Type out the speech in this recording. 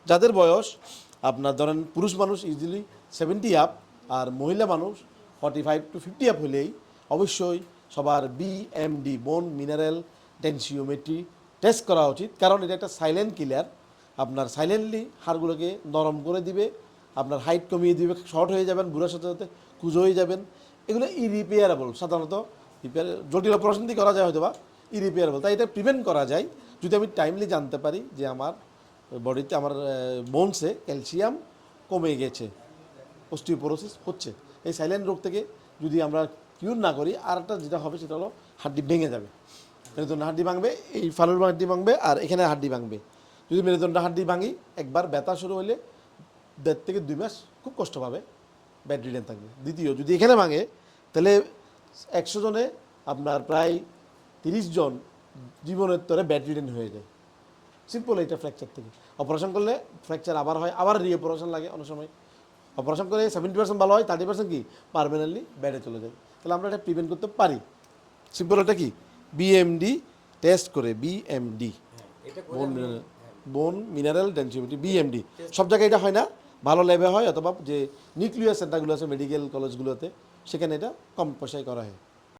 যাদের বয়স আপনার ধরেন পুরুষ মানুষ ইজিলি 70 আপ আর মহিলা মানুষ 45 to 50 আপ হলেই অবশ্যই সবার BMD বোন মিনারেল ডেনসিওমেট্রি টেস্ট করা উচিত, কারণ এটা একটা সাইলেন্ট কিলার। আপনার সাইলেন্টলি হাড়গুলোকে নরম করে দিবে, আপনার হাইট কমিয়ে দিবে, শর্ট হয়ে যাবেন, বুড়ার সাথে সাথে কুজো হয়ে যাবেন। এগুলো ইরিপেয়ারেবল, সাধারণত জটিল অপারেশন দিয়ে করা যায় হয়তো বা ইরিপেয়ারেবল, তাই এটা প্রিভেন্ট করা যায় যদি আমি টাইমলি জানতে পারি যে আমার বডিতে আমার বোনসে ক্যালসিয়াম কমে গেছে, অস্টিওপোরোসিস হচ্ছে। এই সাইলেন্ট রোগ থেকে যদি আমরা কিউর না করি, আর একটা যেটা হবে সেটা হলো হাড্ডি ভেঙে যাবে, মেরুদণ্ড হাড্ডি ভাঙবে, এই ফালুর হাড্ডি ভাঙবে আর এখানে হাড্ডি ভাঙবে। যদি মেরুদণ্ড হাড্ডি ভাঙি একবার ব্যথা শুরু হলে 1.5 থেকে 2 মাস খুব কষ্ট পাবে, ব্যাড রিডেন থাকবে। দ্বিতীয় যদি এখানে ভাঙে তাহলে 100 জনে আপনার প্রায় 30 জন জীবনের তরে ব্যাড রিডেন হয়ে যায়। সিম্পল এইটা ফ্র্যাকচার থেকে। অপারেশন করলে ফ্র্যাকচার আবার হয়, আবার রি অপারেশন লাগে অনেক সময়। অপারেশন করে 70% ভালো হয়, 30% কি পারমানেন্টলি ব্যাডে চলে যায়। তাহলে আমরা এটা প্রিভেন্ট করতে পারি। সিম্পল এটা কি BMD টেস্ট করে, BMD বোন মিনারেল ডেনসিটি, BMD সব জায়গায় এটা হয় না, ভালো ল্যাবে হয় অথবা যে নিউক্লিয়ার সেন্টারগুলো আছে মেডিকেল কলেজগুলোতে সেখানে এটা কম পয়সায় করা হয়।